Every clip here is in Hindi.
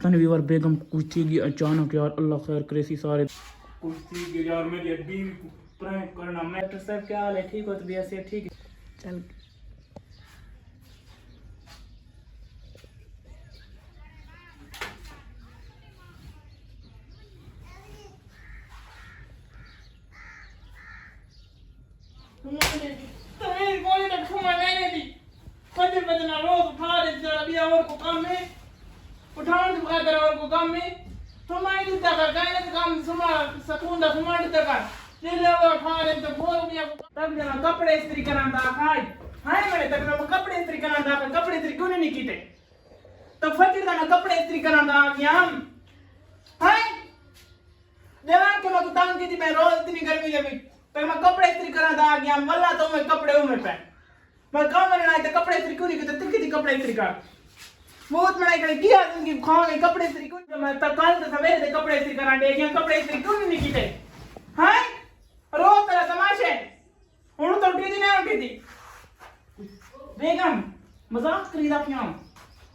पता नहीं व्यूअर बेगम कुछ थी अचानक यार, अल्लाह खैर करे सी सारे कुछ थी यार, मेरी बीवी को प्रैंक करना। मैं डॉक्टर साहब क्या हाल है, ठीक हो? तबीयत से ठीक है? चल उठाने को कर और को काम में तुम्हारी दूता का गाने का काम सुमा सकूंदा तुम्हारी दूता का ले ले वो खा रहे तो बोल मिया तब जना कपड़े इस्त्री करांदा खाई हाय मेरे तक ना कपड़े इस्त्री करांदा कपड़े इस्त्री क्यों नहीं कीते तो फकीर ना कपड़े इस्त्री करांदा क्या हम हाय देवान के मैं तंग की थी मैं रोज इतनी गर्मी जमी तो मैं कपड़े इस्त्री करांदा गया वल्ला तो मैं कपड़े में पहन मैं काम में ना तो कपड़े इस्त्री क्यों नहीं कीते तिरकी थी कपड़े इस्त्री कर बहुत बड़ा करे किया उनकी खाओगे कपड़े इस्त्री क्यों मैं तक कल तो सवेरे से कपड़े इस्त्री करा दे गया कपड़े इस्त्री क्यों नहीं कीते हाय रोज तेरा तमाशे हुन तो उठी थी ना उठी थी बेगम मजाक करी दा क्यों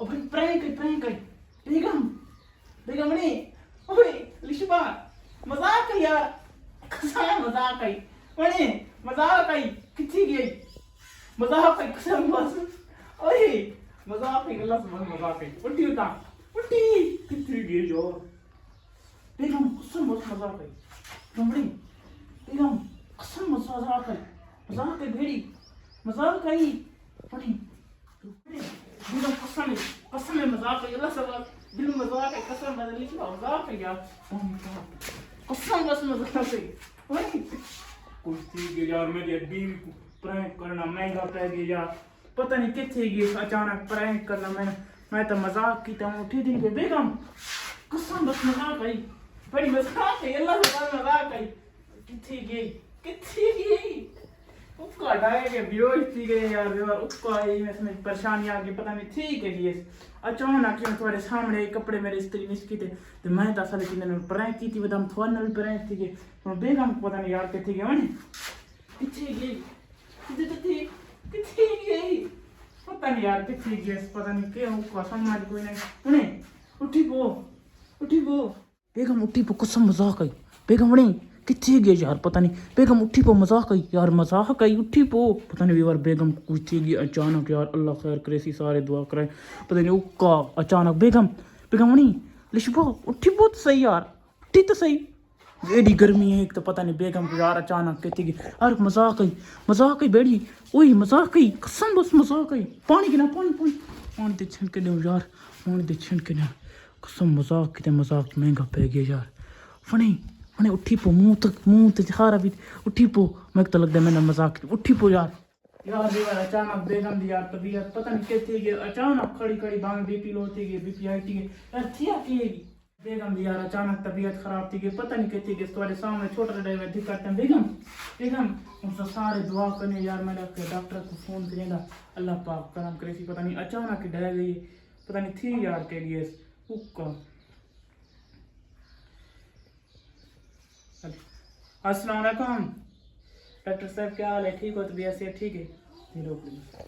ओ फिर प्रैंक बेगम बेगम ने ओए लिशबा मजाक कर यार कसम मजाक है ओए मजाक है किथी गई मजाक है कसम बस ओए मजाक है अल्लाह से मजाक है उठी उठा उठी किथी गई जो बेगम कसम मजाक है कमड़ी बेगम कसम मजाक है भेड़ी मजाक है उठी बेगम कसम है मजाक है अल्लाह से दिल मजाक है कसम है लिखा मजाक है यार कसम बस मजाक है ओए कुछ थी यार मेरी बीवी को प्रैंक करना महंगा पड़ गया यार, पता नहीं कितने गई अचानक प्रैंक करना मैं तो मजाक की तो उठी दिन के बेगम कसम बस मजाक आई बड़ी मजाक है अल्लाह से मजाक आई कितनी गई उसको हटाया के बेहोश थी गए यार उसको आई मैं इसमें परेशानी आ गई पता नहीं ठीक है ये अचानक क्यों तुम्हारे सामने कपड़े मेरे इस्त्री नहीं की थे तो मैं तो असल में प्रैंक की थी बदम थोड़ा भी प्रैंक थी के बेगम पता नहीं यार कितनी गई कितनी गई पता नहीं यार कितनी गई पता नहीं क्यों उसको समझ कोई नहीं उन्हें उठी पो बेगम उठी पो कसम मजाक आई बेगम उन्हें कितनी गई यार पता नहीं बेगम उठी पो मजाक आई यार मजाक आई उठी पो पता नहीं यार बेगम कुछ थी अचानक यार अल्लाह खैर करे सी सारे दुआ करे पता नहीं उक्का अचानक बेगम उन्हें लिशबा उठी पो तो सही यार उठी तो सही एडी गर्मी है एक तो पता नहीं बेगम को यार अचानक कहती कि अरे मजाक आई बेड़ी ओए मजाक आई कसम बस मजाक आई पानी गिना पानी दे छनके दे यार पानी दे छनके दे कसम मजाक की मजाक महंगा पै गया यार फने उठी पो मुंह तक हारा भी उठी पो मैं तो लगता मैंने मजाक उठी पो यार अचानक बेगम दी यार तबीयत पता नहीं कैसे गई अचानक खड़ी बांग बीपी लो थी गई बीपी हाई थी यार थिया की बेगम दी यार अचानक तबीयत खराब थी गई पता नहीं कैसे गई तुम्हारे सामने छोटा ड्राइवर दिक्कत है बेगम उनसे सारे दुआ करने यार मैंने डॉक्टर को फोन करेगा अल्लाह पाक करम करे सी पता नहीं अचानक ही डह गई पता नहीं थी यार के लिए अस्सलाम वालेकुम डॉक्टर साहब क्या हाल है, ठीक हो? तबीयत से ठीक है?